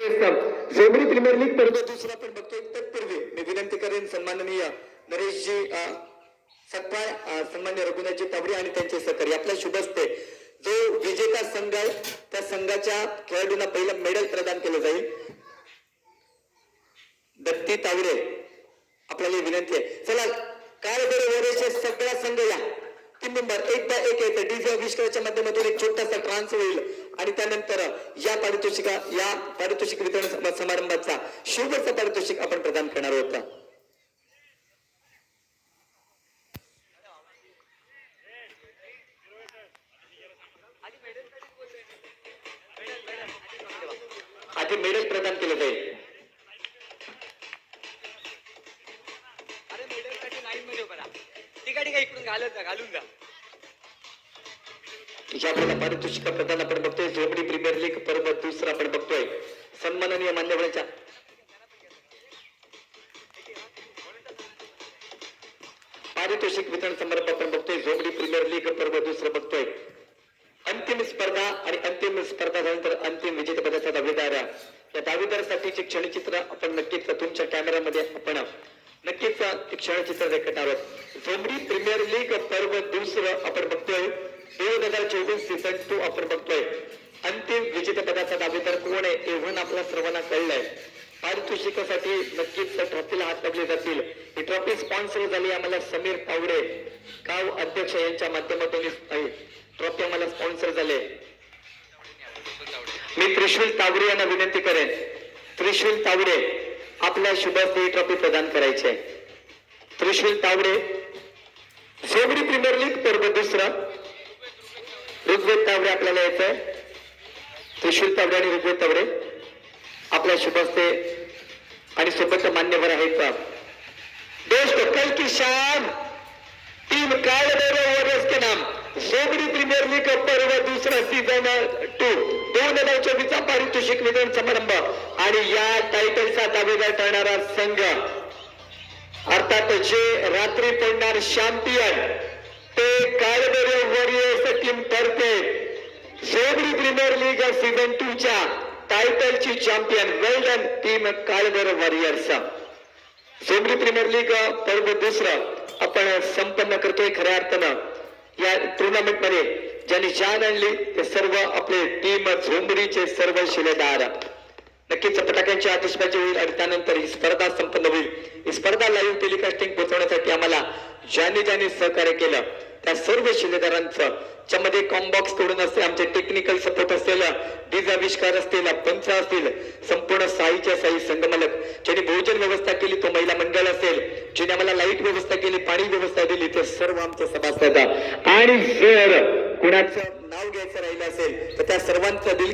झोमडी premier league स्पर्धा दुसरा आपण बघतोय. तत्पूर्वी मी विनंती करेन सन्माननीय नरेशजी सकपाळ, सन्मान्य रघुनाथजी तावडे आणि त्यांचे सहकारी आपल्या शुभ हस्ते जो विजेता संघ आहे त्या संघाच्या खेळाडूंना पहिलं मेडल प्रदान केलं जाईल. दत्ती तावडे आपल्याला विनंती आहे. चला कारबेरवरचे सगळा संघ या टीम मेंबर 1 येते. डीजे आविष्काराच्या माध्यमातून एक छोटासा ट्रान्स होईल आणि त्यानंतर या पारितोषिक वितरण समारंभाचा शुभचं पारितोषिक आपण प्रदान करणार होता. आधी मेडल प्रदान केलं जाईल. पारितोषिक प्रदान आपण बघतोय. झोमडी प्रीमियर लीग पर्व दुसरा आपण बघतोय. सन्माननीय मान्यवरांच्या पारितोषिक वितरण समारंभ आपण बघतोय. झोमडी प्रीमियर लीग पर्व दुसरा बघतोय. अंतिम स्पर्धा आणि अंतिम स्पर्धा झाल्यानंतर अंतिम विजेतेपदाचा दावेदार. या दावेदारासाठीचे क्षणचित्र आपण नक्कीच तुमच्या कॅमेऱ्यामध्ये आपण नक्कीच क्षणचित्र रेखाटणार आहोत. झोमडी प्रीमियर लीग पर्व दुसरं आपण बघतोय. 2024 सीझन 2 आपण बघतोय. अंतिम विजेतेपदाचा दावेदार कोण आहे एव्हन आपल्या सर्वांना कळलंय. पारितोषिकासाठी नक्कीच ट्रॉफीला हात लागले जातील. ही ट्रॉफी स्पॉन्सर झाली आम्हाला समीर तावडे गाव अध्यक्ष यांच्या माध्यमातून ट्रॉफी आम्हाला स्पॉन्सर झाले. मी त्रिशूल तावडे यांना विनंती करेन. त्रिशूल तावडे आपल्या शुभास ही ट्रॉफी प्रदान करायची आहे. त्रिशूल तावडे झोमडी प्रीमियर लीग पर्व दुसरा. ऋग्वेद तावडे आपल्याला यायचंय. त्रिशूल तावडे आणि ऋग्वेद तावडे आपल्या शुभस्ते आणि सोबत मान्यवर आहेत. दोस्त कल की शाम टीम काळबेरवरच के नाम झोमडी प्रीमियर लीग पर्व दुसरा सीझन 2 2024 पारितोषिक वितरण समारंभ आणि या टायटलचा दावेदार ठरणारा संघ अर्थात जे रात्री पडणार चॅम्पियन ते काळबेरे वॉरियर्स टीम तर्फे झोमडी प्रीमियर लीग सीझन 2 च्या टायटलची champion well done team Kalbere warriors. Zomdi premier league पर्व दुसरं आपण संपन्न करतोय. खऱ्या अर्थानं या टुर्नामेंट मध्ये ज्यांनी जान आणली ते सर्व आपले टीम झोमडीचे सर्व शिलेदार. नक्कीच फटाक्यांची आतिषबाजी होईल आणि त्यानंतर ही स्पर्धा संपन्न होईल. ही स्पर्धा लाईव्ह टेलिकास्टिंग पोहोचवण्यासाठी आम्हाला ज्यांनी सहकार्य केलं त्या सर्व शिलेदारांचं च्यामध्ये कॉम्बॉक्स कडून असते आमचे टेक्निकल सपोर्ट असेल, डीज आविष्कार असतील, पंच असतील, संपूर्ण साईच्या साई संगमलक ज्यांनी भोजन व्यवस्था केली तो महिला मंडळ असेल, ज्यांनी आम्हाला लाईट व्यवस्था केली, पाणी व्यवस्था दिली ते सर्व आमचे सभासद. आणि जर कुणाचं नाव घ्यायचं राहिलं असेल तर त्या सर्वांचं दिल